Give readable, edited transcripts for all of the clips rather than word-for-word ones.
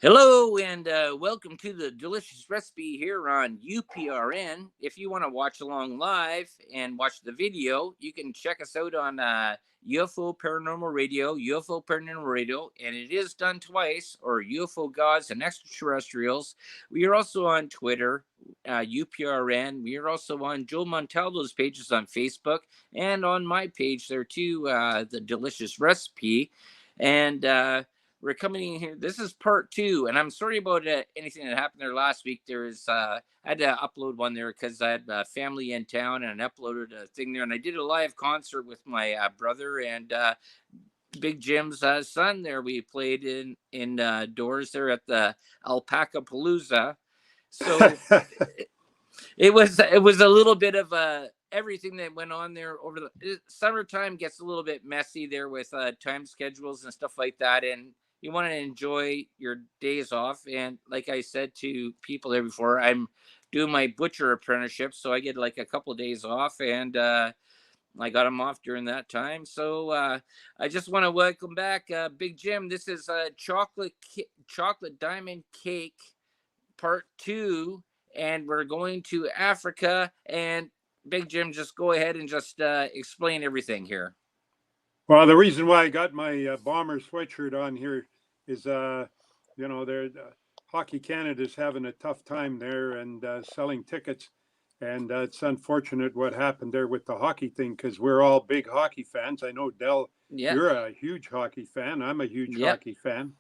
Hello and welcome to the delicious recipe here on UPRN. If you want to watch along live and watch the video, you can check us out on UFO Paranormal Radio, and it is done twice, or UFO Gods and Extraterrestrials. We are also on Twitter, UPRN. We are also on Joe Montaldo's pages on Facebook, and on my page there too, the delicious recipe. And we're coming in here. This is part two, and I'm sorry about anything that happened there last week. I had to upload one there because I had family in town, and I uploaded a thing there, and I did a live concert with my brother and Big Jim's son. There, we played in doors there at the Alpaca Palooza. So it was a little bit of everything that went on there over the summertime. Gets a little bit messy there with time schedules and stuff like that, and you want to enjoy your days off. And like I said to people there before, I'm doing my butcher apprenticeship, so I get like a couple of days off, and I got them off during that time. So I just want to welcome back Big Jim. This is chocolate diamond cake part two, and we're going to Africa. And Big Jim, just go ahead and just explain everything here. Well, the reason why I got my Bomber sweatshirt on here is, Hockey Canada's having a tough time there and selling tickets. And it's unfortunate what happened there with the hockey thing, because we're all big hockey fans. I know, Del, you're a huge hockey fan. I'm a huge hockey fan.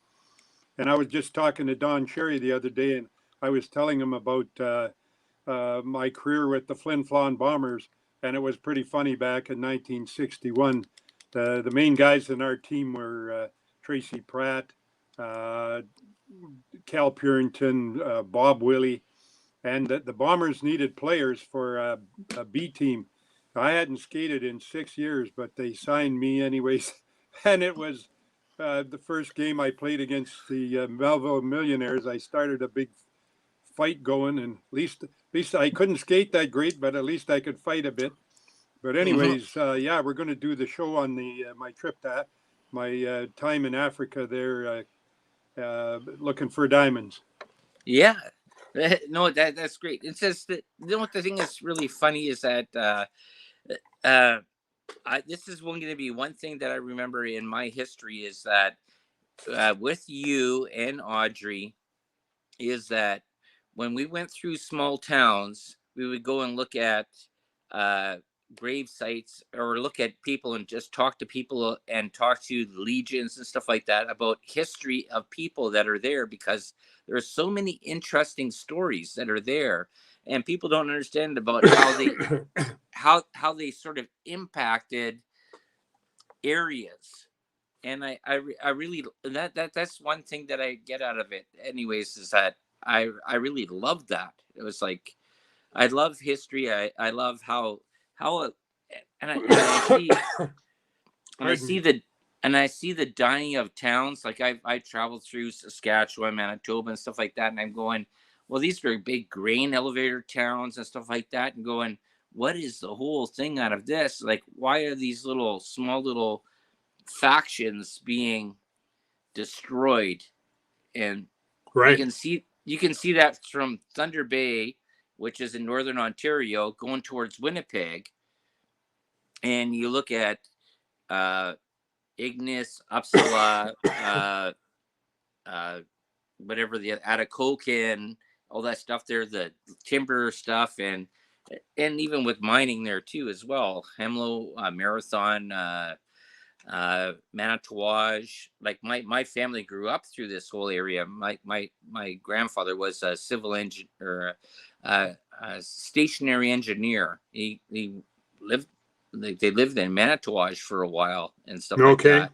And I was just talking to Don Cherry the other day, and I was telling him about my career with the Flin Flon Bombers. And it was pretty funny back in 1961. The main guys in our team were Tracy Pratt, Cal Purington, Bob Willie, and the Bombers needed players for a B team. I hadn't skated in 6 years, but they signed me anyways. And it was the first game I played against the Melville Millionaires. I started a big fight going, and at least I couldn't skate that great, but at least I could fight a bit. But anyways, we're going to do the show on my trip to my time in Africa there, looking for diamonds. Yeah, no, that's great. It says that what the thing that's really funny is that this is going to be one thing that I remember in my history is that with you and Audrey is that when we went through small towns, we would go and look at grave sites or look at people and just talk to people and talk to the legions and stuff like that about history of people that are there, because there are so many interesting stories that are there, and people don't understand about how they sort of impacted areas. And I really that's one thing that I get out of it anyways, is that I really love that. It was like, I love history. I love how I see the dying of towns. Like I traveled through Saskatchewan, Manitoba, and stuff like that, and I'm going, well, these are big grain elevator towns and stuff like that, and going, what is the whole thing out of this? Like, why are these small little factions being destroyed? And you can see that from Thunder Bay, which is in northern Ontario, going towards Winnipeg, and you look at Ignis, Uppsala, whatever, the Atikokan, all that stuff there, the timber stuff, and even with mining there too as well. Hemlo, Marathon, Manitouwadge. Like my family grew up through this whole area. My grandfather was a civil engineer, a stationary engineer. He lived. They lived in Manitouwadge for a while and stuff like that.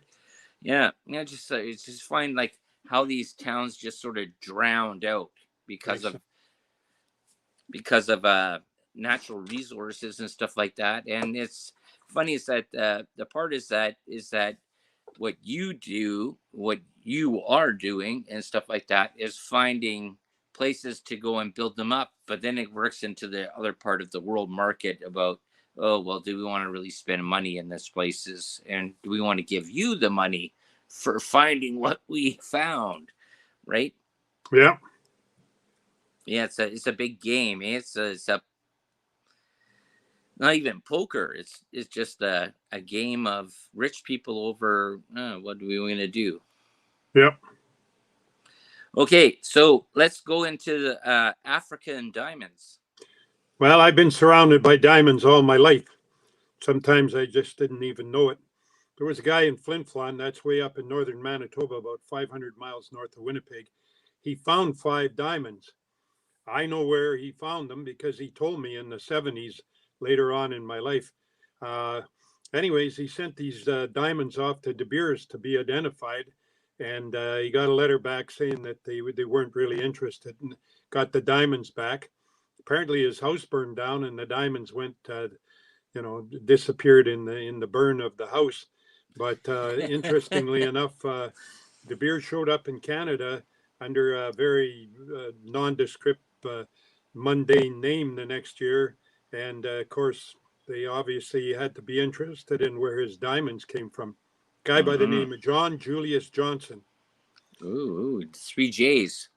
Yeah, just it's just fine, like how these towns just sort of drowned out because of natural resources and stuff like that. And it's funny is that the part is that what you are doing and stuff like that is finding places to go and build them up. But then it works into the other part of the world market about, oh, well, do we want to really spend money in these places? And do we want to give you the money for finding what we found? Right? Yeah. Yeah, it's a big game. It's a not even poker. It's just a game of rich people over what are we going to do? Yep. Okay, so let's go into the African diamonds. Well, I've been surrounded by diamonds all my life. Sometimes I just didn't even know it. There was a guy in Flin Flon, that's way up in northern Manitoba, about 500 miles north of Winnipeg. He found 5 diamonds. I know where he found them because he told me in the 70s later on in my life. Uh, Anyways, he sent these diamonds off to De Beers to be identified. And he got a letter back saying that they weren't really interested and got the diamonds back. Apparently, his house burned down and the diamonds went, disappeared in the burn of the house. But interestingly enough, De Beers showed up in Canada under a very nondescript, mundane name the next year. And of course, they obviously had to be interested in where his diamonds came from. Guy by the Mm-hmm. name of John Julius Johnson. Ooh, 3 J's.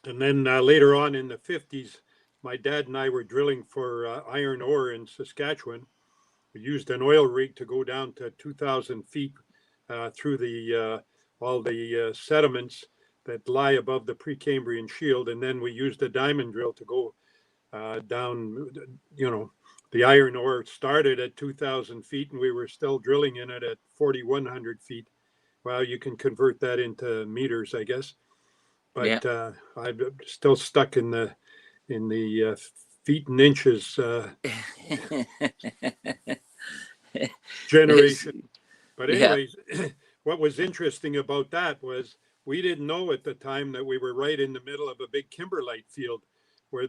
And then later on in the 50s, my dad and I were drilling for iron ore in Saskatchewan. We used an oil rig to go down to 2,000 feet through the all the sediments that lie above the Precambrian shield, and then we used a diamond drill to go down. The iron ore started at 2,000 feet, and we were still drilling in it at 4,100 feet. Well, you can convert that into meters, I guess. Yeah. But I'm still stuck in the feet and inches generation. But Yeah. anyways, what was interesting about that was we didn't know at the time that we were right in the middle of a big kimberlite field where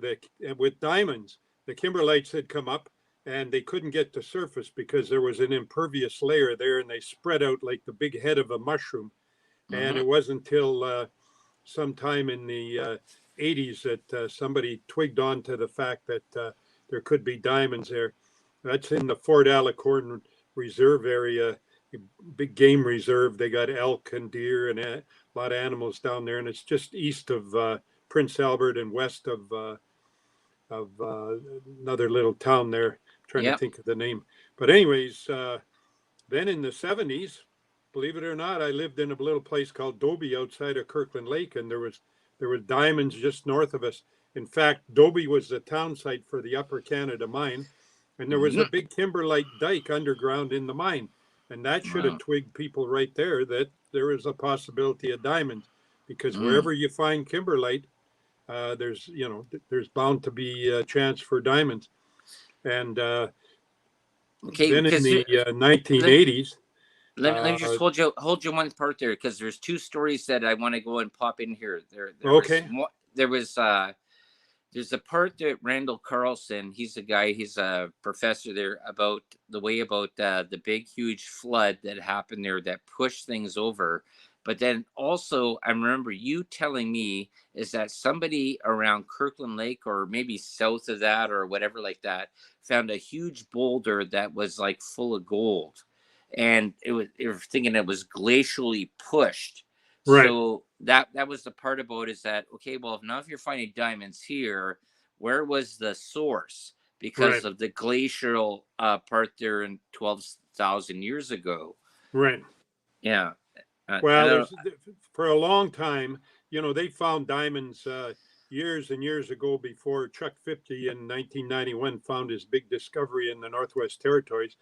with diamonds, the kimberlites had come up and they couldn't get to surface because there was an impervious layer there and they spread out like the big head of a mushroom. And Mm-hmm. it wasn't until sometime in the 80s that somebody twigged on to the fact that there could be diamonds there. That's in the Fort Alicorn Reserve area, big game reserve. They got elk and deer and a lot of animals down there, and it's just east of Prince Albert and west of another little town there. I'm trying to Yep. think of the name, but anyways, then in the 70s, believe it or not, I lived in a little place called Dobie outside of Kirkland Lake, and there were diamonds just north of us. In fact, Dobie was the town site for the Upper Canada mine, and there was a big kimberlite dike underground in the mine, and that should have Wow. twigged people right there that there is a possibility of diamonds, because Mm. wherever you find kimberlite, there's bound to be a chance for diamonds. And Okay, then in because the let, 1980s, let me just uh, hold you one part there because there's 2 stories that I want to go and pop in here. There was okay. there was there's a part that Randall Carlson, he's a guy, he's a professor there about the big huge flood that happened there that pushed things over. But then also I remember you telling me is that somebody around Kirkland Lake or maybe south of that or whatever like that found a huge boulder that was like full of gold. And they were thinking it was glacially pushed. Right, So that was the part about is that okay, well now if you're finding diamonds here, where was the source? right, Because of the glacial part there in 12,000 years ago. right. Yeah. I Well, don't. there's for a long time, they found diamonds years and years ago before Chuck 50 in 1991 found his big discovery in the Northwest Territories.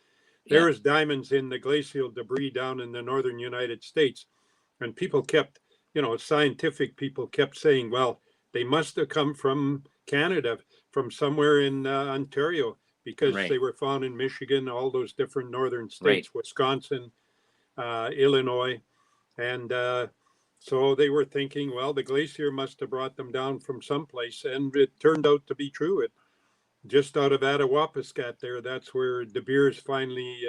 There Yeah. was diamonds in the glacial debris down in the northern United States, and people kept, scientific people kept saying, well, they must have come from Canada, from somewhere in Ontario, because Right. they were found in Michigan, all those different northern Right. states, Wisconsin, Illinois. And so they were thinking, well, the glacier must have brought them down from someplace. And it turned out to be true. It just out of Attawapiskat there, that's where De Beers finally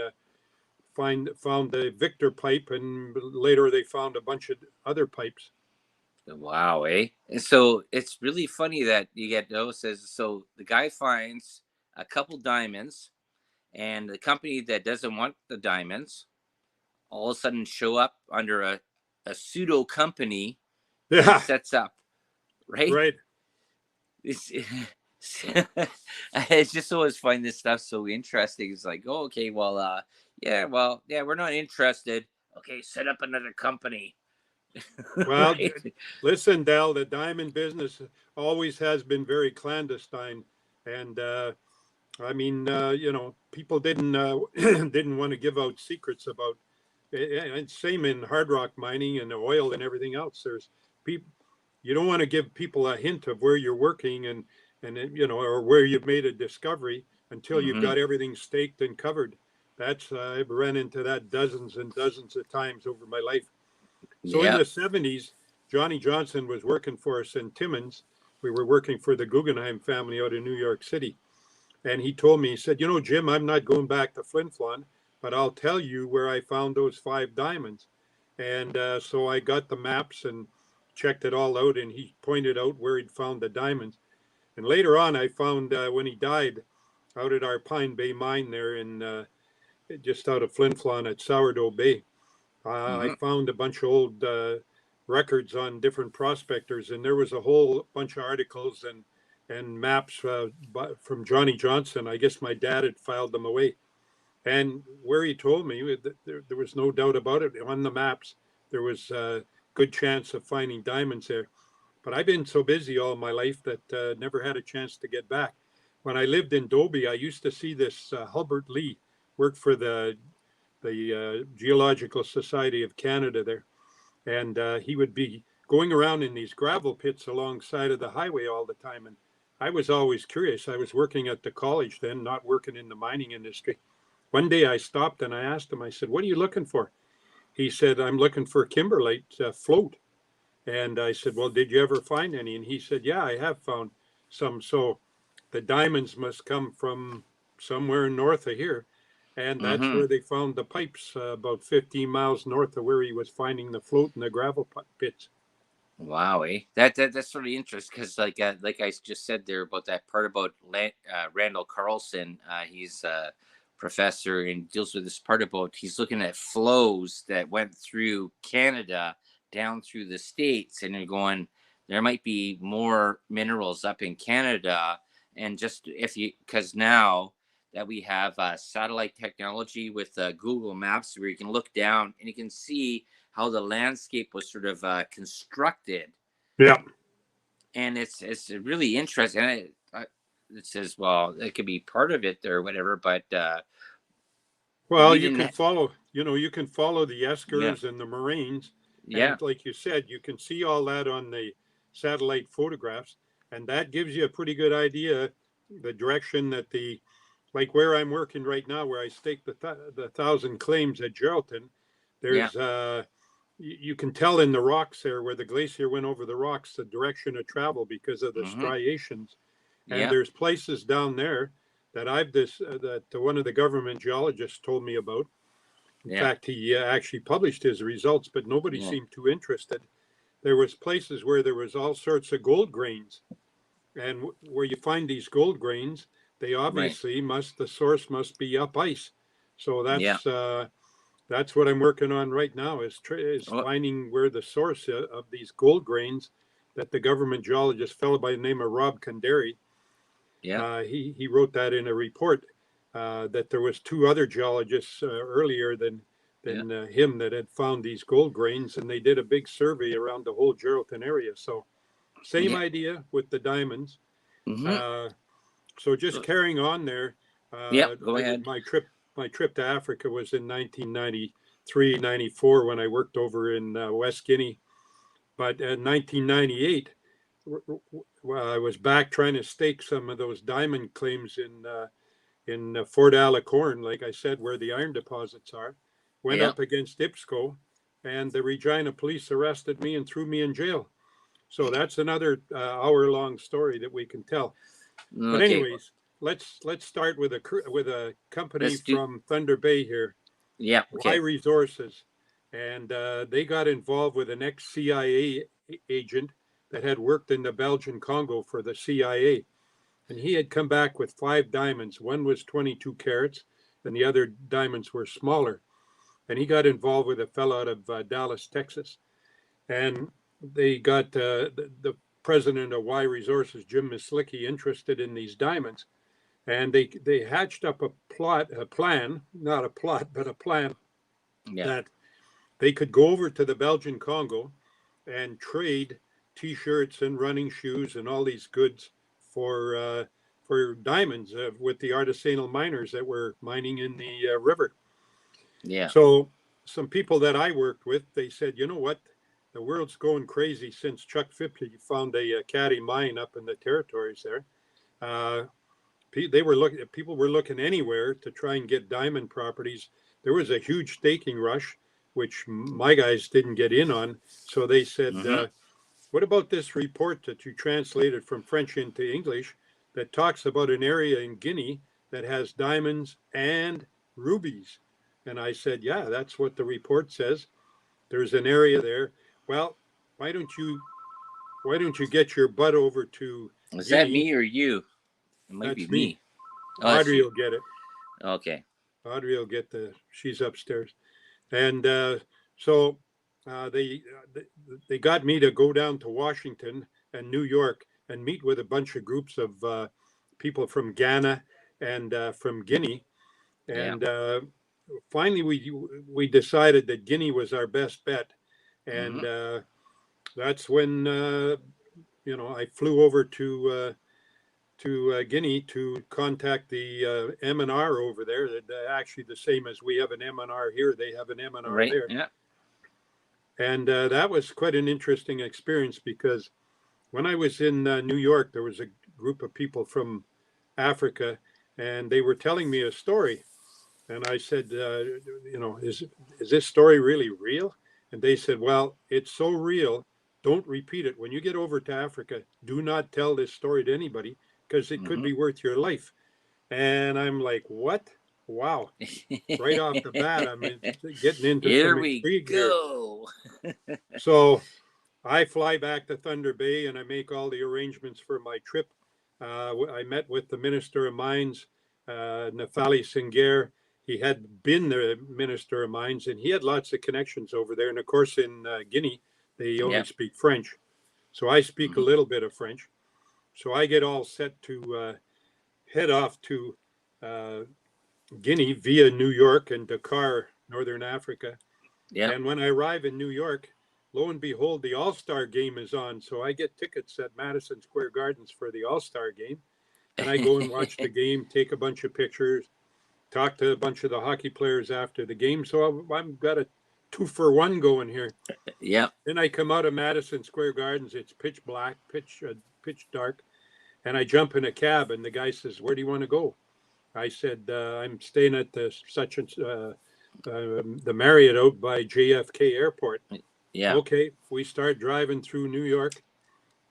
found the Victor pipe. And later they found a bunch of other pipes. Wow, eh? And so it's really funny that you get those says so the guy finds a couple diamonds and the company that doesn't want the diamonds all of a sudden show up under a pseudo company and Yeah, sets up right? Right. It's it's just always find this stuff so interesting. It's like, oh, okay, well, yeah, we're not interested. Okay, set up another company, Well, right? listen, Dal, the diamond business always has been very clandestine, and I mean, people didn't didn't want to give out secrets about. And same in hard rock mining and oil and everything else. There's people you don't want to give people a hint of where you're working and or where you've made a discovery until you've Hmm. got everything staked and covered. That's I've run into that dozens and dozens of times over my life. So in Yeah. the 70s, Johnny Johnson was working for us in Timmins. We were working for the Guggenheim family out in New York City. And he told me, he said, Jim, I'm not going back to Flin Flon, but I'll tell you where I found those 5 diamonds. And so I got the maps and checked it all out. And he pointed out where he'd found the diamonds. And later on, I found when he died out at our Pine Bay mine there in just out of Flin Flon at Sourdough Bay. I Hmm. found a bunch of old records on different prospectors, and there was a whole bunch of articles and maps from Johnny Johnson. I guess my dad had filed them away, and where he told me there was no doubt about it on the maps. There was a good chance of finding diamonds there, but I've been so busy all my life that never had a chance to get back. When I lived in Dobie, I used to see this Hulbert Lee work for the Geological Society of Canada there, and he would be going around in these gravel pits alongside of the highway all the time. And I was always curious. I was working at the college then, not working in the mining industry. One day I stopped and I asked him, I said, "What are you looking for?" He said, "I'm looking for kimberlite float." And I said, "Well, did you ever find any?" And he said, "Yeah, I have found some." So the diamonds must come from somewhere north of here. And that's Hmm. where they found the pipes about 15 miles north of where he was finding the float in the gravel pits. Wow, eh? That's really interesting because, like I just said there about that part about Randall Carlson. He's a professor and deals with this part about he's looking at flows that went through Canada down through the states, and you're going, there might be more minerals up in Canada, and just if you because now that we have satellite technology with Google Maps where you can look down and you can see how the landscape was sort of constructed, Yeah. and it's really interesting. And it says, well, it could be part of it or whatever, but Well, we you didn't. can follow, you can follow the Yeah, eskers and the moraines. yeah. And like you said, you can see all that on the satellite photographs. And that gives you a pretty good idea the direction that like where I'm working right now, where I stake the 1,000 claims at Geraldton, Yeah. there's you can tell in the rocks there where the glacier went over the rocks the direction of travel because of the Hmm. striations. And Yeah. there's places down there that I've this that one of the government geologists told me about. In Yeah. fact, he actually published his results, but nobody Yeah. seemed too interested. There was places where there was all sorts of gold grains, and where you find these gold grains, they Right. obviously the source must be up ice. So Yeah. that's what I'm working on right now is Oh, finding where the source of these gold grains that the government geologist, fellow by the name of Rob Kandari, yeah. he wrote that in a report that there was 2 other geologists earlier Yeah. than him that had found these gold grains, and they did a big survey around the whole Geraldton area. So same Yeah. idea with the diamonds. Hmm. Uh, so just carrying on there, Yeah. Go ahead. my trip to Africa was in 1993, 94 when I worked over in West Guinea. But in 1998, I was back trying to stake some of those diamond claims in Fort Alicorn, like I said, where the iron deposits are. Went Yeah. up against IPSCO, and the Regina police arrested me and threw me in jail. So that's another hour-long story that we can tell. But Okay. anyways, let's start with a company Let's do. from Thunder Bay here, Yeah. Y Okay. Resources, and they got involved with an ex-CIA agent that had worked in the Belgian Congo for the CIA, and he had come back with 5 diamonds. One was 22 carats, and the other diamonds were smaller. And he got involved with a fellow out of Dallas, Texas, and they got president of Y Resources, Jim Mislicki, interested in these diamonds. And they hatched up a plan, not a plot, but a plan Yeah. that they could go over to the Belgian Congo and trade T-shirts and running shoes and all these goods for diamonds with the artisanal miners that were mining in the river. Yeah. So some people that I worked with, they said, you know what, the world's going crazy since Chuck Phipps found a Caddy mine up in the territories there. People were looking anywhere to try and get diamond properties. There was a huge staking rush, which my guys didn't get in on. So they said, what about this report that you translated from French into English that talks about an area in Guinea that has diamonds and rubies? And I said, yeah, that's what the report says. There's an area there. Well, why don't you get your butt over to Is Guinea? that me or you? It might That's be me. Oh, Audrey will get it. Okay. Audrey will get she's upstairs. And so they got me to go down to Washington and New York and meet with a bunch of groups of people from Ghana and from Guinea. And finally, we decided that Guinea was our best bet. And that's when, I flew over to Guinea to contact the M&R over there. They're actually the same as we have an M&R here. They have an M&R there. Yeah. And that was quite an interesting experience because when I was in New York, there was a group of people from Africa, and they were telling me a story. And I said, is this story really real? And they said, well, it's so real. Don't repeat it. When you get over to Africa, do not tell this story to anybody because it could be worth your life. And I'm like, what? Wow. Right off the bat, I'm getting into Here some we intrigue go. here. So I fly back to Thunder Bay and I make all the arrangements for my trip. I met with the Minister of Mines, Nafali Senghare. He had been the Minister of Mines and he had lots of connections over there. And of course, in Guinea, they only speak French. So I speak a little bit of French. So I get all set to head off to Guinea via New York and Dakar, Northern Africa. Yeah. And when I arrive in New York, lo and behold, the All-Star game is on. So I get tickets at Madison Square Gardens for the All-Star game. And I go and watch the game, take a bunch of pictures, talk to a bunch of the hockey players after the game. So I've got a 2-for-1 going here. Yeah. Then I come out of Madison Square Gardens. It's pitch black, pitch dark. And I jump in a cab and the guy says, where do you want to go? I said, I'm staying at the the Marriott out by JFK Airport. Yeah. Okay. We start driving through New York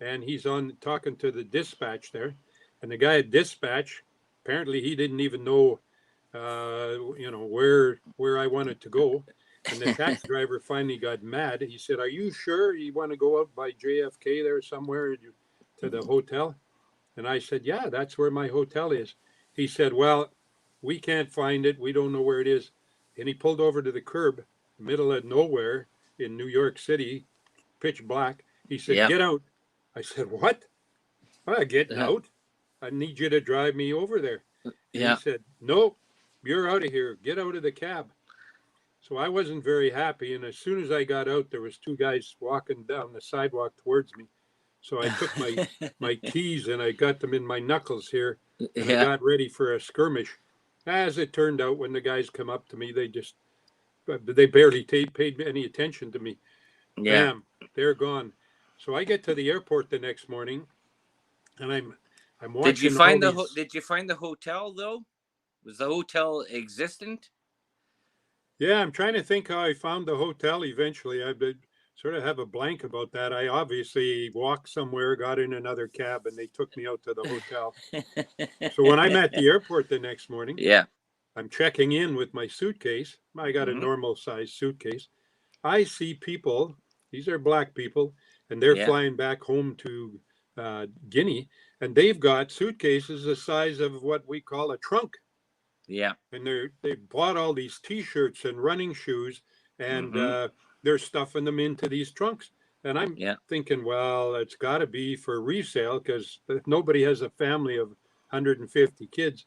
and he's on talking to the dispatch there. And the guy at dispatch, apparently he didn't even know, where I wanted to go. And the taxi driver finally got mad. He said, are you sure you want to go out by JFK there somewhere to the hotel? And I said, yeah, that's where my hotel is. He said, well, we can't find it. We don't know where it is. And he pulled over to the curb, middle of nowhere in New York City, pitch black. He said, get out. I said, what? I'm getting out. I need you to drive me over there. He said, no, you're out of here. Get out of the cab. So I wasn't very happy. And as soon as I got out, there was two guys walking down the sidewalk towards me. So I took my keys and I got them in my knuckles here. And I got ready for a skirmish. As it turned out, when the guys come up to me, they barely paid any attention to me. Yeah. Bam, they're gone. So I get to the airport the next morning, and I'm watching. Did you find the hotel though? Was the hotel existent? Yeah, I'm trying to think how I found the hotel eventually. I sort of have a blank about that. I obviously walked somewhere, got in another cab, and they took me out to the hotel. So when I'm at the airport the next morning, I'm checking in with my suitcase. I got a normal size suitcase. I see people, these are black people, and they're flying back home to Guinea, and they've got suitcases the size of what we call a trunk. Yeah. And they bought all these T-shirts and running shoes, and they're stuffing them into these trunks. And I'm Yeah. thinking, well, it's got to be for resale because nobody has a family of 150 kids.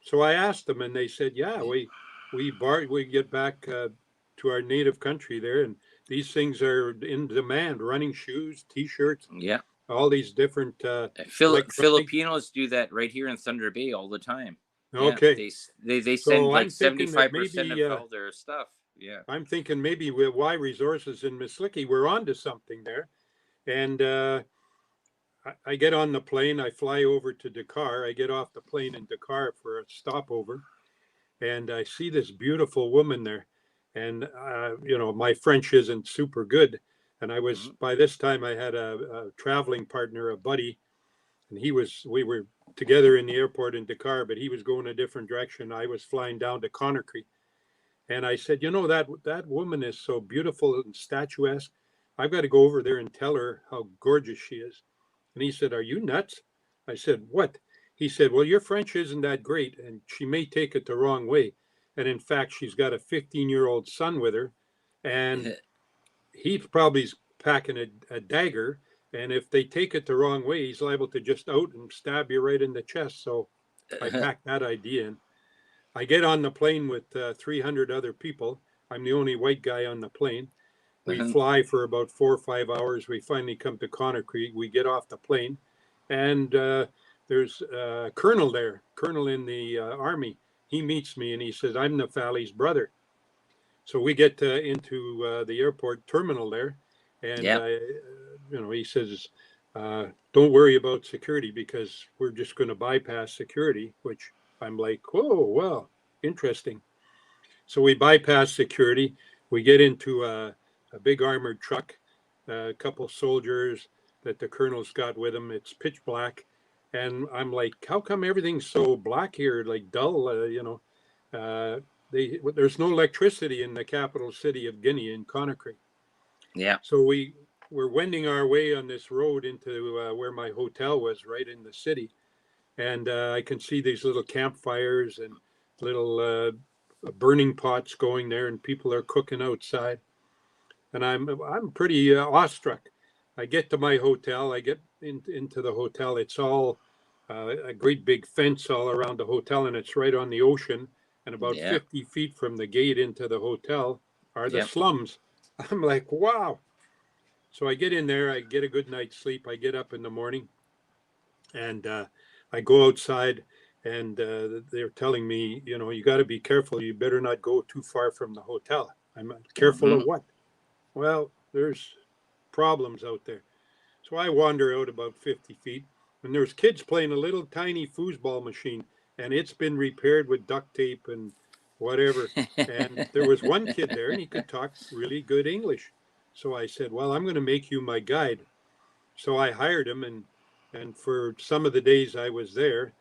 So I asked them, and they said, yeah, we get back to our native country there, and these things are in demand. Running shoes, T-shirts, Yeah. all these different electronic. Filipinos do that right here in Thunder Bay all the time. Yeah, Okay, they send so like I'm thinking that 75% maybe of all their stuff. Yeah. with Y Resources in Mislicky, we're onto something there. And I get on the plane. I fly over to Dakar. I get off the plane in Dakar for a stopover, and I see this beautiful woman there. And my French isn't super good, and I was Mhm. by this time I had a traveling partner, a buddy, and we were together in the airport in Dakar, but he was going a different direction. I was flying down to Conakry, and I said, that woman is so beautiful and statuesque. I've got to go over there and tell her how gorgeous she is. And he said, are you nuts? I said, what? He said, well, your French isn't that great, and she may take it the wrong way. And in fact, she's got a 15-year-old son with her, and he's probably packing a dagger. And if they take it the wrong way, he's liable to just out and stab you right in the chest. So I packed that idea in. I get on the plane with 300 other people. I'm the only white guy on the plane. We fly for about 4 or 5 hours. We finally come to Conakry. We get off the plane, and there's a colonel there, colonel in the army. He meets me and he says, I'm Nafali's brother. So we get into the airport terminal there, and Yeah. he says, "Don't worry about security because we're just going to bypass security." Which I'm like, "Oh, well, interesting." So we bypass security. We get into a big armored truck, a couple soldiers that the colonel's got with him. It's pitch black, and I'm like, "How come everything's so black here? Like dull, Uh, there's no electricity in the capital city of Guinea in Conakry. Yeah. So we're wending our way on this road into where my hotel was, right in the city, and I can see these little campfires and little burning pots going there, and people are cooking outside, and I'm pretty awestruck. I get to my hotel. I get into the hotel. It's all a great big fence all around the hotel, and it's right on the ocean. And about Yeah. 50 feet from the gate into the hotel are the Yep. slums. I'm like, wow. So I get in there. I get a good night's sleep. I get up in the morning, and I go outside. And they're telling me, you got to be careful. You better not go too far from the hotel. I'm careful Hmm. of what? Well, there's problems out there. So I wander out about 50 feet, and there's kids playing a little tiny foosball machine, and it's been repaired with duct tape and whatever. And there was one kid there, and he could talk really good English. So I said, "Well, I'm going to make you my guide." So I hired him, and for some of the days I was there,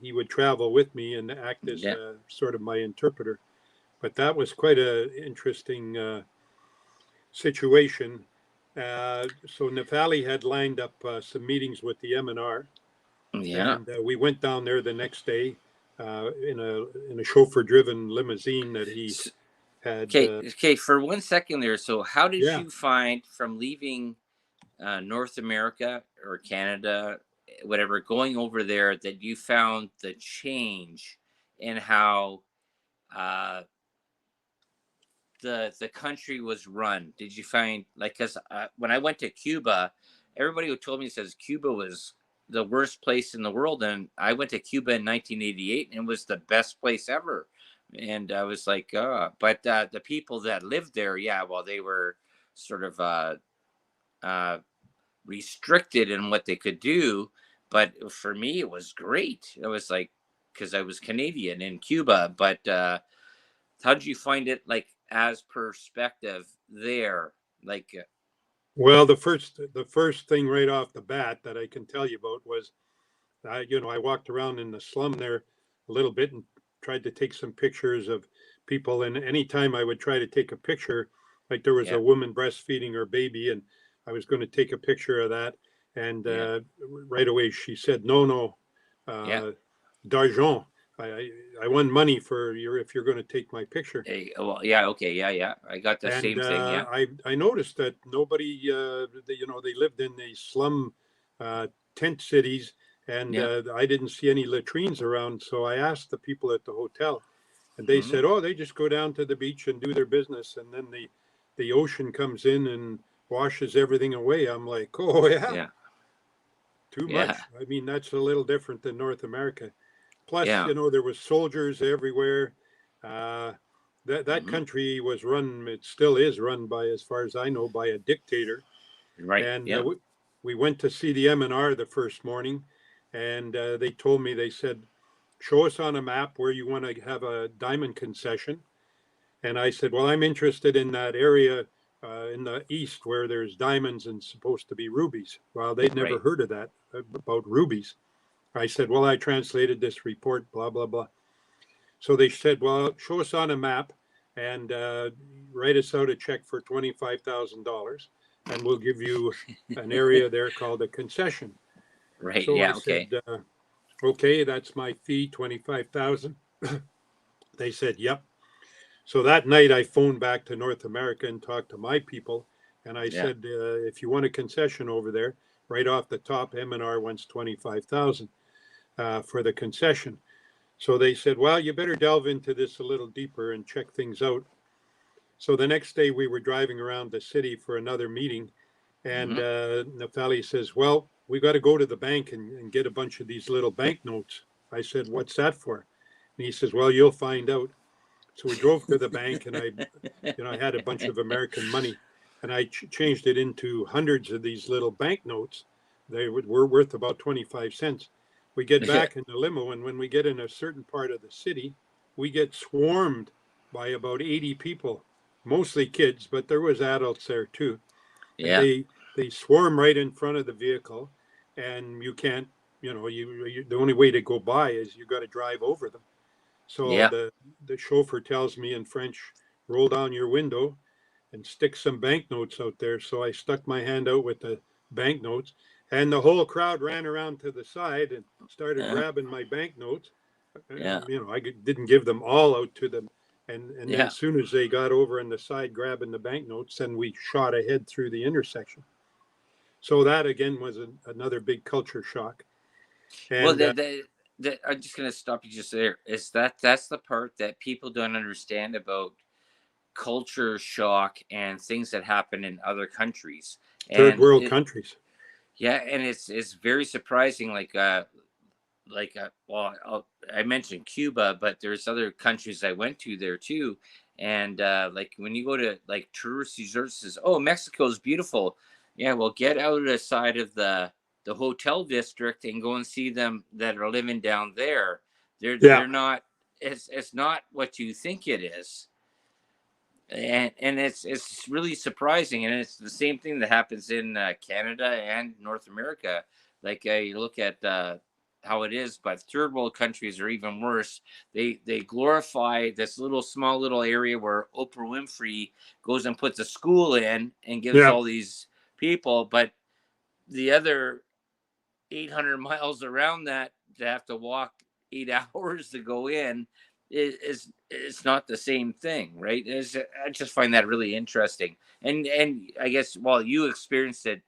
he would travel with me and act as Yeah. sort of my interpreter. But that was quite a interesting situation. So Nafali had lined up some meetings with the MNR, Yeah. and we went down there the next day in a chauffeur-driven limousine that he had. Okay. Okay. For 1 second there. So, how did Yeah. you find from leaving North America or Canada, whatever, going over there, that you found the change in how uh, the country was run? Did you find, like, because when I went to Cuba, everybody who told me says Cuba was the worst place in the world, and I went to Cuba in 1988, and it was the best place ever. And I was like, but the people that lived there, yeah, well, they were sort of uh, restricted in what they could do. But for me, it was great. It was like, because I was Canadian in Cuba. But how did you find it, like, as perspective there? Like, Well, the first thing right off the bat that I can tell you about was, I walked around in the slum there a little bit and tried to take some pictures of people. And anytime I would try to take a picture, like there was yeah, a woman breastfeeding her baby, and I was going to take a picture of that. And yeah, right away she said, no, no, yeah, uh, d'argent. I won money for if you're going to take my picture. Well, yeah, okay, yeah. I got the And same thing. Yeah, I noticed that nobody, they lived in the slum tent cities, and yeah. I didn't see any latrines around. So I asked the people at the hotel, and they Hmm. said, "Oh, they just go down to the beach and do their business, and then the ocean comes in and washes everything away." I'm like, "Oh yeah, Yeah, too yeah, much." I mean, that's a little different than North America. Plus, yeah. there was soldiers everywhere. Uh, that Hmm. country was run. It still is run by, as far as I know, by a dictator. Right. And Yeah. we went to see the M&R the first morning, and they told me, they said, "Show us on a map where you want to have a diamond concession." And I said, "Well, I'm interested in that area in the east where there's diamonds and supposed to be rubies." Well, they'd never Right. heard of that, about rubies. I said, "Well, I translated this report, blah, blah, blah." So they said, "Well, show us on a map and write us out a check for $25,000, and we'll give you an area there called a concession." Right. So I Yeah. said, Okay. "Okay, that's my fee, 25,000." They said, "Yep." So that night I phoned back to North America and talked to my people, and I Yeah. said, "If you want a concession over there, right off the top, M&R wants 25,000 for the concession." So they said, "Well, you better delve into this a little deeper and check things out." So the next day we were driving around the city for another meeting, and Hmm. Naftali says, "Well, we got to go to the bank and get a bunch of these little banknotes." I said, "What's that for?" And he says, "Well, you'll find out." So we drove to the bank, and I had a bunch of American money, and I changed it into hundreds of these little banknotes. They were worth about 25 cents. We get Yeah. back in the limo, and when we get in a certain part of the city, we get swarmed by about 80 people, mostly kids, but there was adults there too. And Yeah. they swarm right in front of the vehicle, and you can't, the only way to go by is you got to drive over them. So Yeah. the chauffeur tells me in French, "Roll down your window and stick some banknotes out there." So I stuck my hand out with the banknotes, and the whole crowd ran around to the side and started Yeah. grabbing my banknotes. Yeah. I didn't give them all out to them. And then Yeah. as soon as they got over on the side grabbing the banknotes, then we shot ahead through the intersection. So that again was another big culture shock. Well, And I'm just gonna stop you just there. Is that's the part that people don't understand about culture shock and things that happen in other countries. third And world countries. yeah, and it's very surprising. Well, I mentioned Cuba, but there's other countries I went to there too. And like when you go to like tourist resorts, says, "Oh, Mexico's beautiful." Yeah, well, get out of the side of the hotel district and go and see them that are living down there. Yeah. They're not. It's not what you think it is, and it's really surprising, and it's the same thing that happens in Canada and North America. Like you look at how it is, but third world countries are even worse. They glorify this small little area where Oprah Winfrey goes and puts a school in and gives Yeah. all these people, but the other 800 miles around that to have to walk 8 hours to go in is it's not the same thing, right? I just find that really interesting, and I guess you experienced it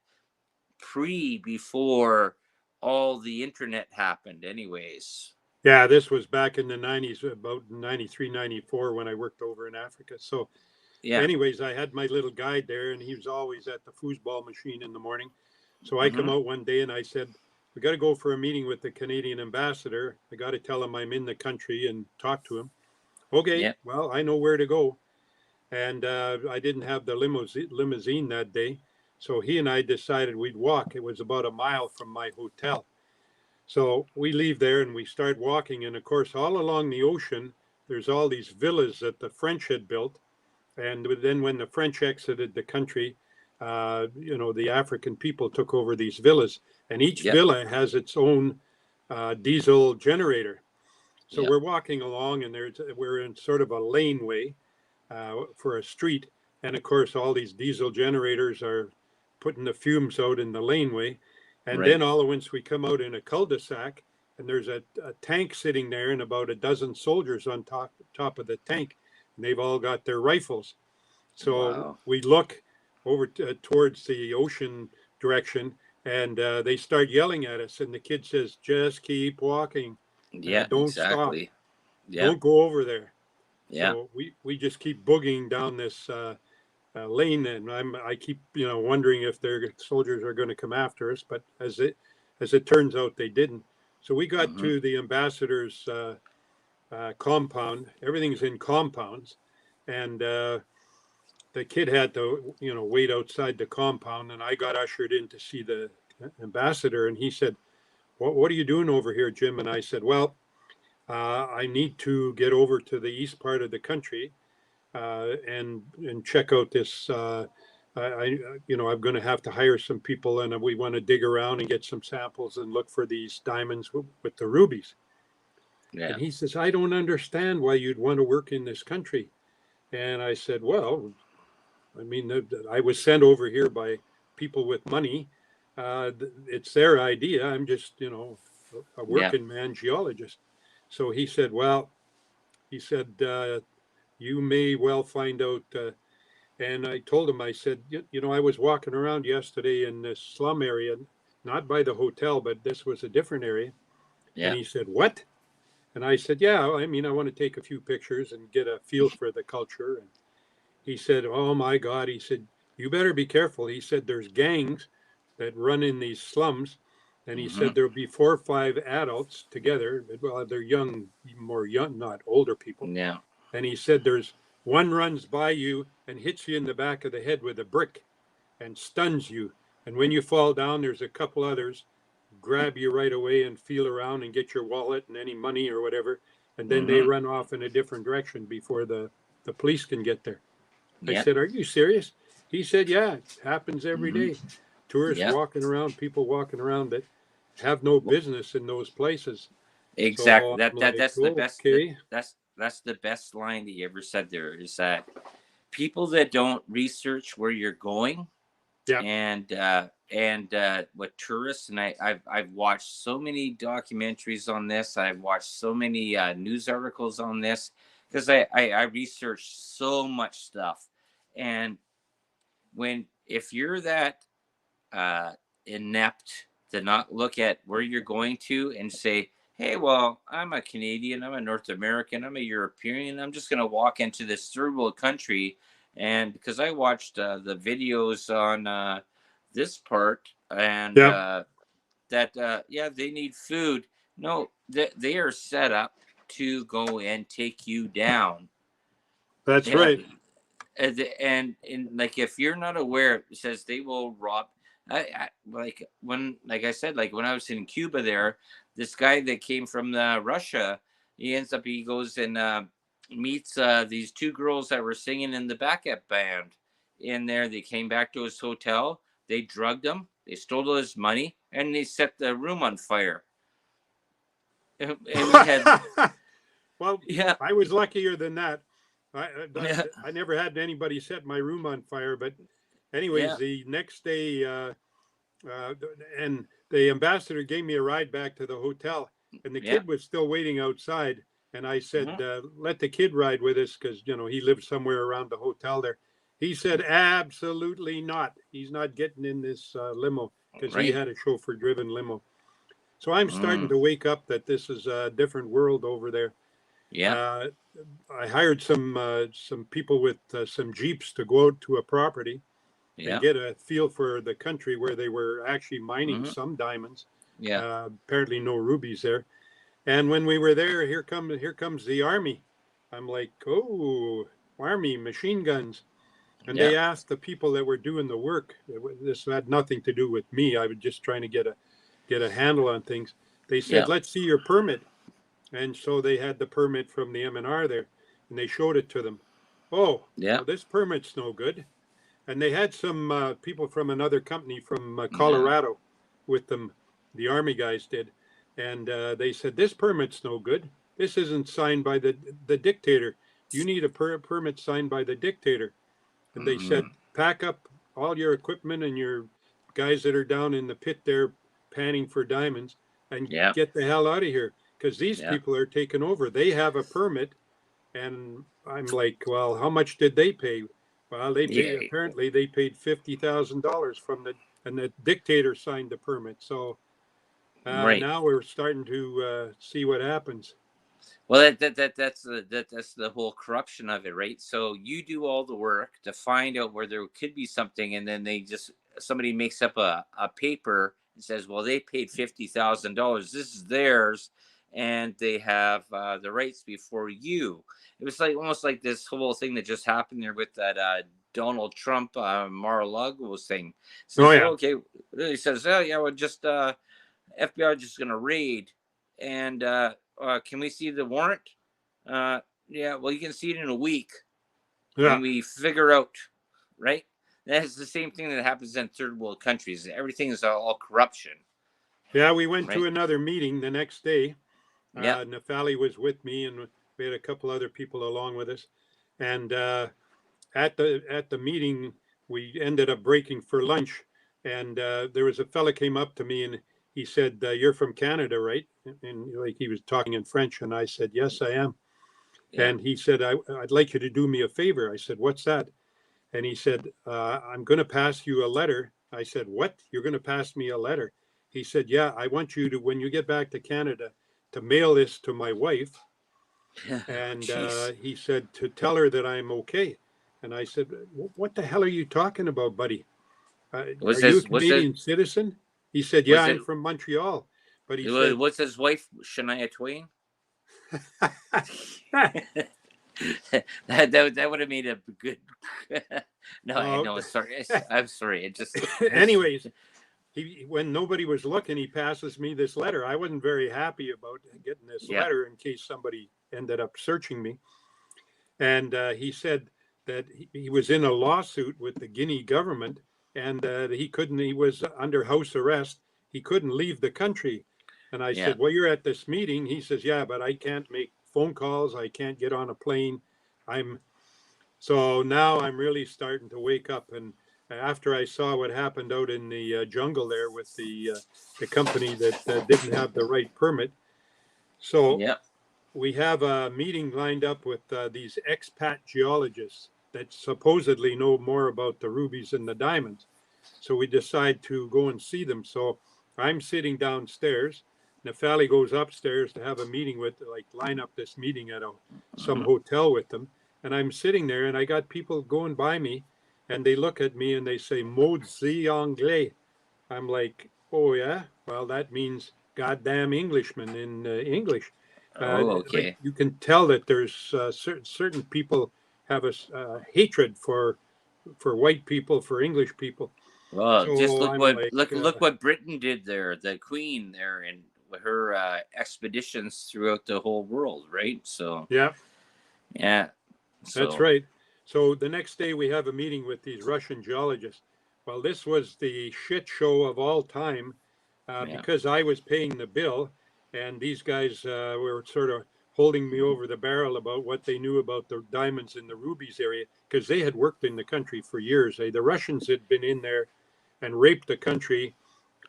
before all the internet happened, anyways. Yeah, this was back in the 90s, about 93, 94, when I worked over in Africa. So, Yeah. anyways, I had my little guide there, and he was always at the foosball machine in the morning. So I come Hmm. out one day and I said, "We got to go for a meeting with the Canadian ambassador. I got to tell him I'm in the country and talk to him." "Okay, Yeah. well, I know where to go." And I didn't have the limousine that day. So he and I decided we'd walk. It was about a mile from my hotel. So we leave there and we start walking. And of course, all along the ocean, there's all these villas that the French had built. And then when the French exited the country, the African people took over these villas. And each Yeah. villa has its own diesel generator. So Yeah. we're walking along, and we're in sort of a laneway for a street. And of course, all these diesel generators are putting the fumes out in the laneway. And Right. then all at once we come out in a cul-de-sac, and there's a tank sitting there and about a dozen soldiers on top of the tank, and they've all got their rifles. So Wow. we look over towards the ocean direction, and they start yelling at us. And the kid says, "Just keep walking. Yeah, Don't stop. exactly. Yeah, Don't go over there." yeah. So we just keep boogieing down this lane, and I keep wondering if their soldiers are going to come after us. But as it turns out, they didn't. So we got Hmm. to the ambassador's compound. Everything's in compounds, and the kid had to wait outside the compound, and I got ushered in to see the ambassador, and he said, what are you doing over here, Jim? And I said, well, I need to get over to the east part of the country and check out this. I'm going to have to hire some people, and we want to dig around and get some samples and look for these diamonds with the rubies. Yeah. And he says, I don't understand why you'd want to work in this country. And I said, well, I mean, I was sent over here by people with money. It's their idea. I'm just, a Yeah. working man geologist. So he said, well, you may well find out. And I told him, I said, I was walking around yesterday in this slum area, not by the hotel, but this was a different area. And Yeah. he said, what? And I said, yeah, I mean, I want to take a few pictures and get a feel for the culture. And he said, oh my God. He said, you better be careful. He said, there's gangs that run in these slums. And he Hmm. said, there'll be 4 or 5 adults together. Well, they're young, more young, not older people. Yeah. And he said, there's one runs by you and hits you in the back of the head with a brick and stuns you. And when you fall down, there's a couple others grab you right away and feel around and get your wallet and any money or whatever. And then they Hmm. run off in a different direction before the police can get there. I Yeah. said, are you serious? He said, yeah, it happens every Hmm. day. Tourists Yeah. walking around, people walking around that have no Well, business in those places. exactly. So That I'm that like, that's the best. okay. That's the best line that you ever said. There is that people that don't research where you're going, Yeah. and what tourists, and I've watched so many documentaries on this. I've watched so many news articles on this because I research so much stuff. And when if you're that uh, inept to not look at where you're going to and say, hey, well, I'm a Canadian, I'm a North American, I'm a European, I'm just going to walk into this third world country. And because I watched the videos on this part, and Yeah, yeah, they need food. No, they are set up to go and take you down. that's Yeah, right. and like if you're not aware, it says they will rob. Like I said, like when I was in Cuba, there, this guy that came from Russia, he goes and meets these 2 girls that were singing in the backup band. In there, they came back to his hotel. They drugged him. They stole his money, and they set the room on fire. And we had, Well, yeah, I was luckier than that. yeah, I never had anybody set my room on fire. But anyways, yeah, the next day, uh, and the ambassador gave me a ride back to the hotel, and the yeah. kid was still waiting outside. And I said, Hmm. let the kid ride with us because, he lived somewhere around the hotel there. He said, absolutely not. He's not getting in this limo because he Right. had a chauffeur driven limo. So I'm starting Mm, to wake up that this is a different world over there. yeah, Uh, I hired some people with some jeeps to go out to a property and yeah. get a feel for the country where they were actually mining Hmm. some diamonds. Yeah. Apparently, no rubies there. And when we were there, here comes the army. I'm like, oh, army machine guns. And Yeah. they asked the people that were doing the work. This had nothing to do with me. I was just trying to get a handle on things. They said, Yeah. let's see your permit. And so they had the permit from the M&R there, and they showed it to them. Oh, Yeah. well, this permit's no good. And they had some people from another company from Yeah. Colorado with them. The Army guys did, and they said this permit's no good. This isn't signed by the dictator. You need a permit signed by the dictator. And they Hmm. said, pack up all your equipment and your guys that are down in the pit there panning for diamonds and Yeah. get the hell out of here, because these Yeah. people are taking over. They have a permit, and I'm like, well, how much did they pay? Well, they paid, Yeah. apparently they paid $50,000 and the dictator signed the permit. So Right. now we're starting to see what happens. Well, that's the whole corruption of it, right? So you do all the work to find out where there could be something, and then somebody makes up a paper and says, "Well, they paid $50,000. This is theirs, and they have the rights before you." It was like almost like this whole thing that just happened there with that Donald Trump Mar-a-Lago thing. Oh Says, yeah, "Okay," he says, "Oh yeah, well, just FBI just going to raid, and can we see the warrant?" Yeah, well, you can see it in a week yeah, when we figure out, right? That's the same thing that happens in third world countries. Everything is all corruption, yeah. We went to right? another meeting the next day. Yep. Nafali was with me, and we had a couple other people along with us. And at the meeting, we ended up breaking for lunch. And there was a fella came up to me and he said, "You're from Canada, right?" And like he was talking in French, and I said, "Yes, I am." Yeah. And he said, "I'd like you to do me a favor." I said, "What's that?" And he said, "I'm going to pass you a letter." I said, "What? You're going to pass me a letter?" He said, "Yeah, I want you to, when you get back to Canada, to mail this to my wife." And Jeez. he said, "To tell her that I'm okay." And I said, "What the hell are you talking about, buddy? Are Was you a this? Was it? Canadian citizen?" He said, "Yeah, Was it? I'm from Montreal." But he It was, said, what's his wife, Shania Twain? That would have made a good. No, I "Oh." know. Sorry, I'm sorry. It just. Anyways, when nobody was looking, he passes me this letter. I wasn't very happy about getting this Yeah. letter in case somebody ended up searching me. And he said that he was in a lawsuit with the Guinea government, and he couldn't. He was under house arrest. He couldn't leave the country. And I Yeah. said, "Well, you're at this meeting." He says, "Yeah, but I can't make phone calls. I can't get on a plane. I'm so now I'm really starting to wake up." And after I saw what happened out in the jungle there with the company that didn't have the right permit, so Yeah. we have a meeting lined up with these expat geologists that supposedly know more about the rubies and the diamonds. So we decide to go and see them. So I'm sitting downstairs. Nafali goes upstairs to have a meeting with, like, line up this meeting at some Mhm. hotel with them. And I'm sitting there, and I got people going by me, and they look at me and they say, "Maudit anglais." I'm like, "Oh yeah, well that means goddamn Englishman in English." Uh, Oh, like okay. you can tell that there's certain people have a hatred for white people, for English people. Well, just So I'm like, look what Britain did there, the Queen there, and her expeditions throughout the whole world, right? So yeah, yeah, that's so right. So the next day we have a meeting with these Russian geologists. Well, this was the shit show of all time yeah, because I was paying the bill, and these guys were sort of holding me over the barrel about what they knew about the diamonds in the rubies area because they had worked in the country for years. The Russians had been in there and raped the country,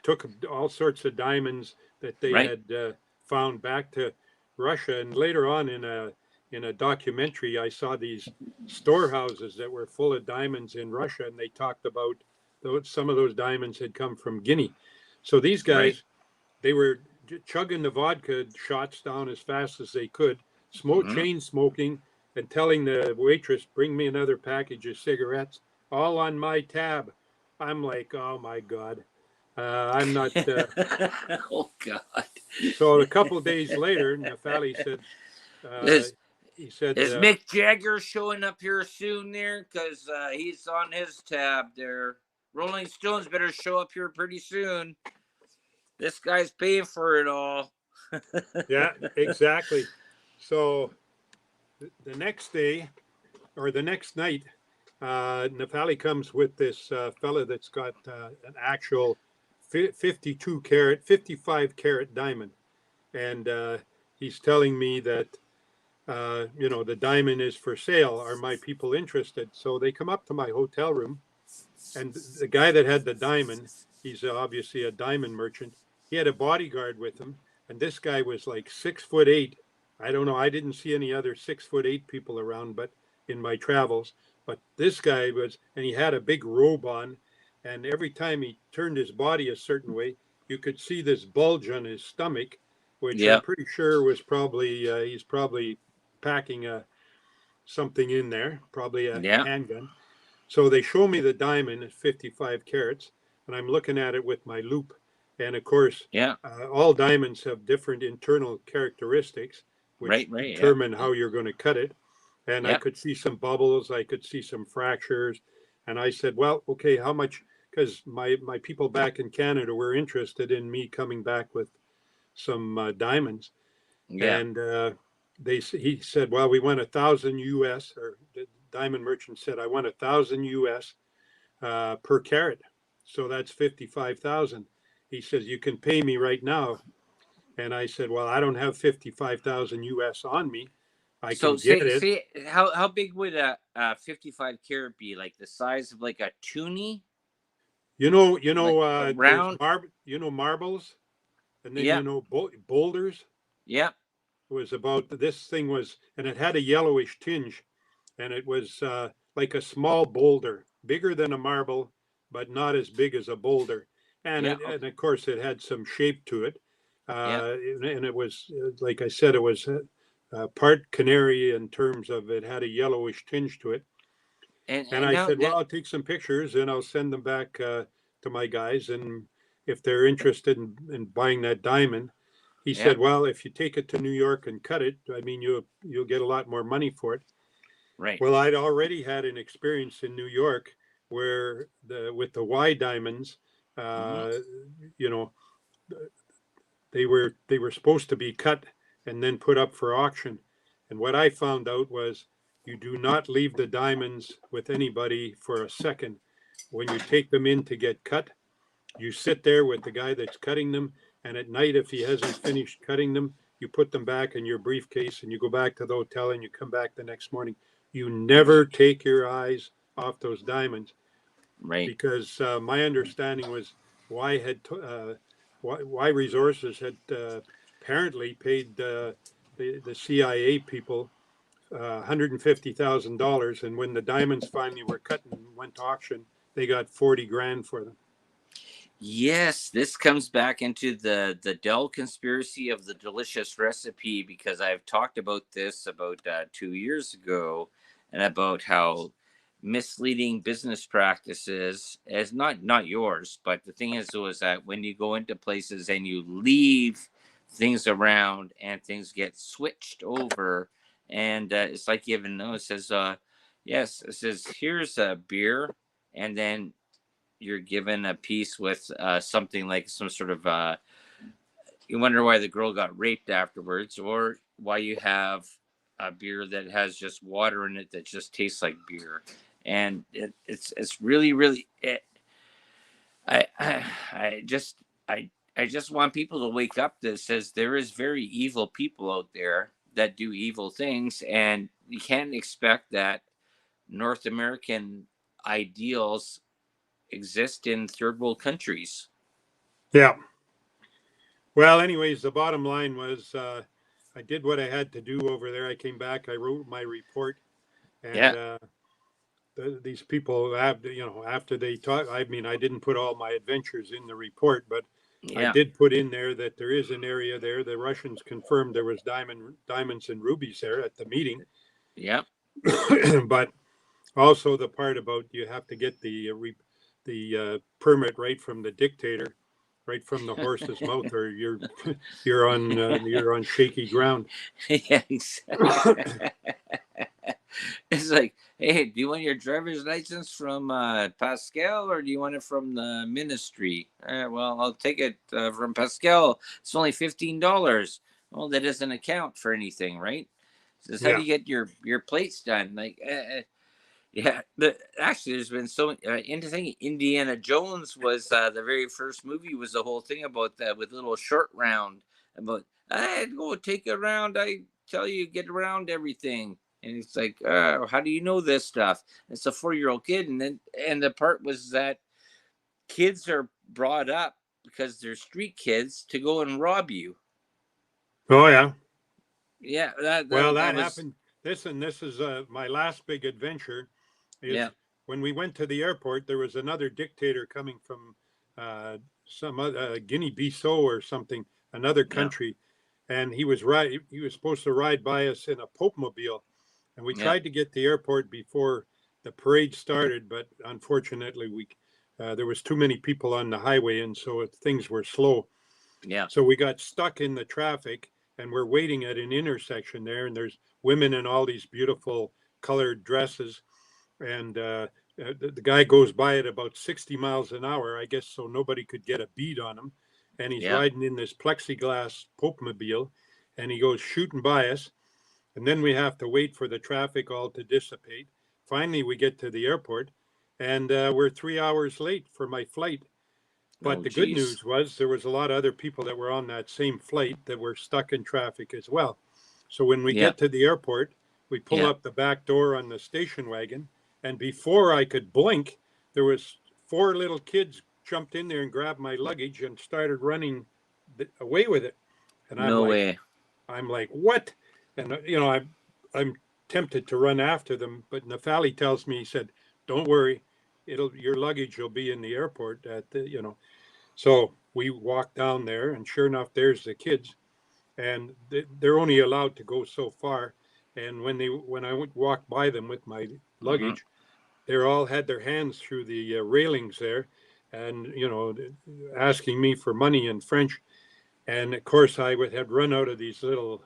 took all sorts of diamonds that they right, had found back to Russia. And later on in a documentary, I saw these storehouses that were full of diamonds in Russia, and they talked about some of those diamonds had come from Guinea. So these right. guys, they were chugging the vodka shots down as fast as they could, Hmm. chain smoking, and telling the waitress, "Bring me another package of cigarettes, all on my tab." I'm like, "Oh my God." I'm not. Oh God, So a couple of days later, Nafali said, uh, is he said, is Mick Jagger showing up here soon there? Because he's on his tab there. Rolling Stones better show up here pretty soon. This guy's paying for it all. yeah, exactly. So the next day or the next night, Nafali comes with this fella that's got an actual 52 carat, 55 carat diamond. And he's telling me that, the diamond is for sale. Are my people interested? So they come up to my hotel room, and the guy that had the diamond, he's obviously a diamond merchant. he had a bodyguard with him, and this guy was like 6'8". I don't know. I didn't see any other 6'8" people around, but in my travels, but this guy was, and he had a big robe on, and every time he turned his body a certain way, you could see this bulge on his stomach, which I'm Yeah. pretty sure was probably he's probably packing something in there, probably a Yeah. handgun. So they show me the diamond at 55 carats, and I'm looking at it with my loupe. And of course, Yeah. all diamonds have different internal characteristics, which Right. Right. Yeah. determine how you're going to cut it. And I Yeah. could see some bubbles, I could see some fractures. And I said, well, okay, how much? Because my people back in Canada were interested in me coming back with some diamonds. Yeah. And he said, well, we want 1,000 US, or the diamond merchant said, I want 1,000 US per carat. So that's 55,000. He says, you can pay me right now. And I said, well, I don't have 55,000 US on me. I So can get say it. say how big would a 55 carat be? Like the size of like a toonie? Like There's around? marbles, and then Yeah. boulders. Yeah. It was about this thing was, and it had a yellowish tinge, and it was like a small boulder, bigger than a marble, but not as big as a boulder. And Yeah. and of course, it had some shape to it, Yeah. and it was like I said, it was part canary in terms of it had a yellowish tinge to it. And And I now said, well, that I'll take some pictures and I'll send them back to my guys. And if they're interested in buying that diamond, he yeah. said, well, if you take it to New York and cut it, I mean, you'll get a lot more money for it. Right. Well, I'd already had an experience in New York where with the Y diamonds, Hmm. uh, you know, they were supposed to be cut and then put up for auction. And what I found out was you do not leave the diamonds with anybody for a second. When you take them in to get cut, you sit there with the guy that's cutting them. And at night, if he hasn't finished cutting them, you put them back in your briefcase and you go back to the hotel and you come back the next morning. You never take your eyes off those diamonds, Right. because my understanding was why had why resources had apparently paid the CIA people $150,000, and when the diamonds finally were cut and went to auction, they got 40 grand for them. Yes, this comes back into the Dell conspiracy of the delicious recipe, because I've talked about this about 2 years ago, and about how misleading business practices is not yours, but the thing is though is that when you go into places and you leave things around and things get switched over, and it's like you even know it says yes, it says here's a beer, and then you're given a piece with something like some sort of you wonder why the girl got raped afterwards, or why you have a beer that has just water in it that just tastes like beer. And it's really really I just I just want people to wake up that says there is very evil people out there that do evil things, and you can't expect that North American ideals exist in third world countries. Yeah. Well, anyways, the bottom line was I did what I had to do over there. I came back, I wrote my report, and Yeah. these people have, after they talk, I mean, I didn't put all my adventures in the report, but I Yeah. did put in there that there is an area there. The Russians confirmed there was diamonds and rubies there at the meeting, Yeah. but also the part about you have to get permit right from the dictator, right from the horse's mouth, or you're on shaky ground. Yeah, exactly. It's like, hey, do you want your driver's license from Pascal, or do you want it from the ministry? Well, I'll take it from Pascal. It's only $15. Well, that doesn't account for anything, right? Says, how do Yeah, you get your plates done? Like, yeah, actually, there's been so interesting. Indiana Jones was the very first movie. Was the whole thing about that with little short round about I go take a round. I tell you, get around everything, and it's like, how do you know this stuff? It's a 4-year-old kid, and the part was that kids are brought up because they're street kids to go and rob you. Oh yeah. Yeah, Well, that that was happened. This is my last big adventure. Is yeah, when we went to the airport. There was another dictator coming from some other Guinea-Bissau or something, another yeah, country, and he was right. He was supposed to ride by us in a Pope mobile, and we yeah, tried to get to the airport before the parade started, but unfortunately we there was too many people on the highway, and so things were slow. yeah, So we got stuck in the traffic, and we're waiting at an intersection there, and there's women in all these beautiful colored dresses, and the guy goes by at about 60 miles an hour, I guess, so nobody could get a bead on him. And he's yeah. riding in this plexiglass Pope mobile, and he goes shooting by us. And then we have to wait for the traffic all to dissipate. Finally, we get to the airport, and we're 3 hours late for my flight. But Oh, the good geez. news was there was a lot of other people that were on that same flight that were stuck in traffic as well. So when we Yeah, get to the airport, we pull yeah. up the back door on the station wagon, and before I could blink, there was four little kids jumped in there and grabbed my luggage and started running away with it. And No way. I'm like, what? And I'm tempted to run after them, but Nafali tells me, he said, "Don't worry, your luggage will be in the airport at the." So we walk down there, and sure enough, there's the kids, and they're only allowed to go so far. And when I would walk by them with my Hmm. luggage, they all had their hands through the railings there, and asking me for money in French. And of course, had run out of these little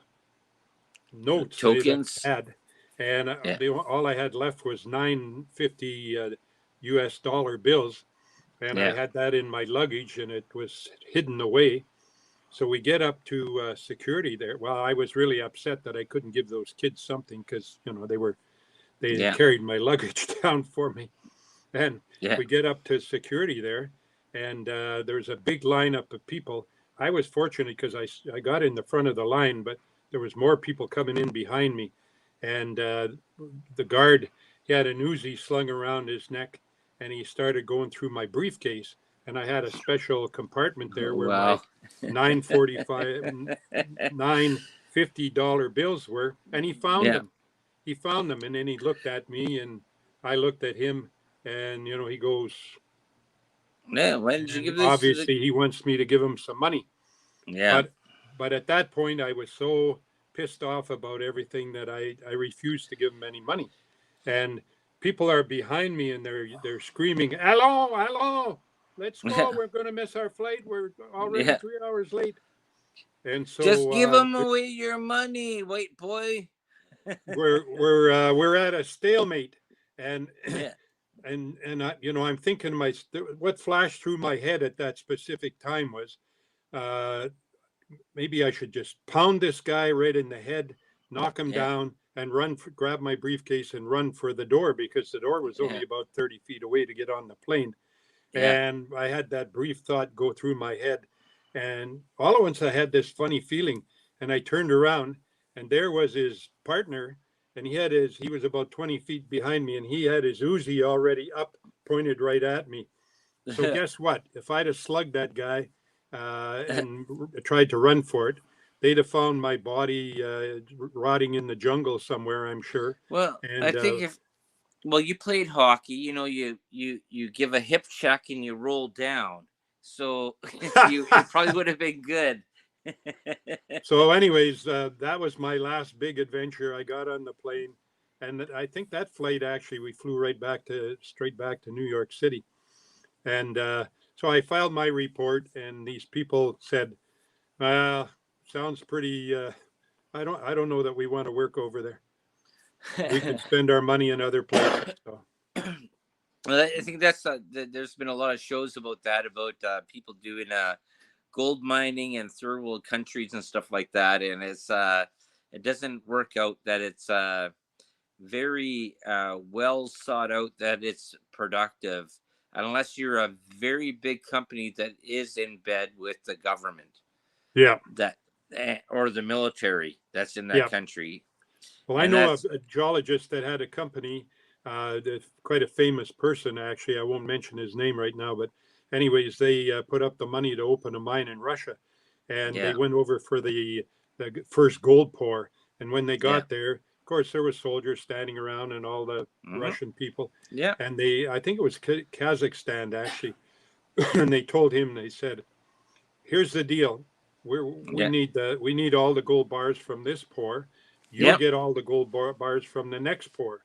notes that I Tokens. had, and Yeah, all I had left was 950 US dollar bills, and I yeah, had that in my luggage, and it was hidden away. So we get up to security there. Well, I was really upset that I couldn't give those kids something because they yeah, carried my luggage down for me. And yeah. we get up to security there, and there's a big lineup of people. I was fortunate because I got in the front of the line, but there was more people coming in behind me. And the guard, he had an Uzi slung around his neck, and he started going through my briefcase. And I had a special compartment there where my Wow. 945, $950 bills were, and he found Yeah. them. He found them, and then he looked at me, and I looked at him, and he goes, Yeah. Why did you and give this to the? obviously he wants me to give him some money. Yeah. But at that point I was so pissed off about everything that I refused to give him any money. And people are behind me, and they're screaming, "Allons, allons, let's go! We're going to miss our flight. We're already Yeah. 3 hours late." And Just so give them away your money, white boy. we're at a stalemate, and Yeah. and I'm thinking what flashed through my head at that specific time was uh, maybe I should just pound this guy right in the head, knock him Yeah. down, and grab my briefcase and run for the door, because the door was Yeah. only about 30 feet away to get on the plane. Yeah. And I had that brief thought go through my head, and all at once I had this funny feeling, and I turned around, and there was his partner, and he was about 20 feet behind me, and he had his Uzi already up, pointed right at me. So guess what? If I'd have slugged that guy and tried to run for it, they'd have found my body rotting in the jungle somewhere, I'm sure. Well, I And think if well, you played hockey. You give a hip check and you roll down. So you it probably would have been good. so, anyways, that was my last big adventure. I got on the plane, and I think that flight actually we flew straight back to New York City. And so I filed my report, and these people said, "Sounds pretty. I don't know that we want to work over there. We could spend our money in other places." So, Well, I think there's been a lot of shows about that, about people doing gold mining in third world countries and stuff like that, and it doesn't work out that it's very well sought out, that it's productive, unless you're a very big company that is in bed with the government, yeah, that or the military that's in that yeah. country, Well, I and know that's a geologist that had a company, quite a famous person, actually. I won't mention his name right now, but anyways, they put up the money to open a mine in Russia, and they Yeah. went over for the first gold pour. And when they Yeah. got there, of course, there were soldiers standing around and all the Russian people. Yeah. And I think it was Kazakhstan actually, and they told him, they said, "Here's the deal. We Yeah. need all the gold bars from this pour. You'll Yeah. get all the gold bars from the next pour."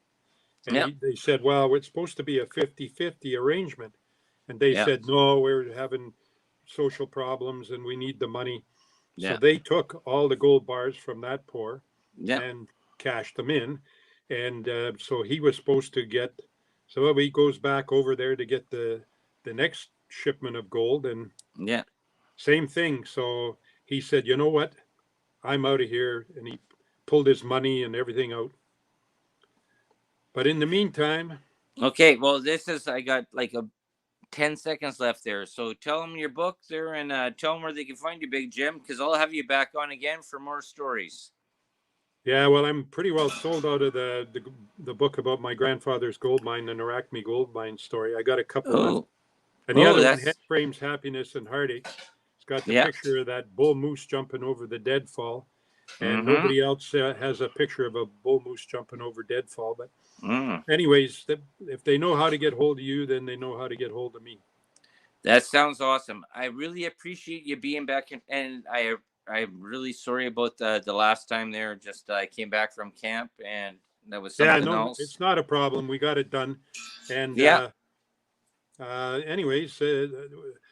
And Yeah. they said, "Well, it's supposed to be a 50-50 arrangement." And they Yeah. said, "No, we're having social problems and we need the money." So Yeah. they took all the gold bars from that pour Yeah. and cashed them in. And so he was supposed to get, so he goes back over there to get the next shipment of gold, and Yeah. same thing. So he said, "You know what? I'm out of here." And he pulled his money and everything out. But in the meantime, Okay. Well, I got like 10 seconds left there. So tell them your book there, and tell them where they can find you, Big Jim, because I'll have you back on again for more stories. yeah, well, I'm pretty well sold out of the book about my grandfather's gold mine, the Narachmi gold mine story. I got a couple left. Oh, And the other one, that's Head Frames, Happiness and Heartache. It's got the yeah. picture of that bull moose jumping over the deadfall. And Mhm. nobody else has a picture of a bull moose jumping over deadfall. But Mm. anyways, if they know how to get hold of you, then they know how to get hold of me. That sounds awesome. I really appreciate you being back, and I'm really sorry about the last time there. Just I came back from camp, and that was Yeah, something no, else. it's not a problem. We got it done. And Yeah. anyways,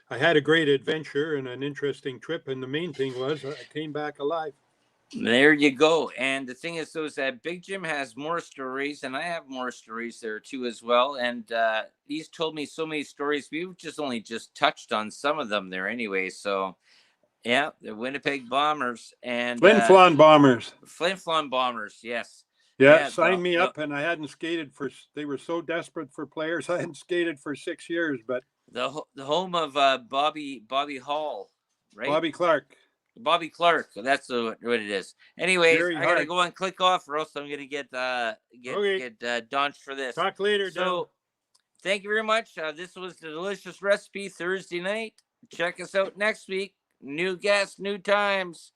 I had a great adventure and an interesting trip. And the main thing was I came back alive. There you go. And the thing is, though, is that Big Jim has more stories, and I have more stories there too as well. And he's told me so many stories. We've only just touched on some of them there, anyway. So yeah, the Winnipeg Bombers and Flin Flon Bombers. Flin Flon Bombers. Yes. Yeah, signed me up, and I hadn't skated they were so desperate for players. I hadn't skated for 6 years, but the home of Bobby Hall, right? Bobby Clark. Bobby Clark. That's what it is. Anyways, Jerry I gotta Hart. go and click off, or else I'm gonna get donced for this. Talk later, So, thank you very much. This was the Delicious Recipe Thursday night. Check us out next week. New guests, new times.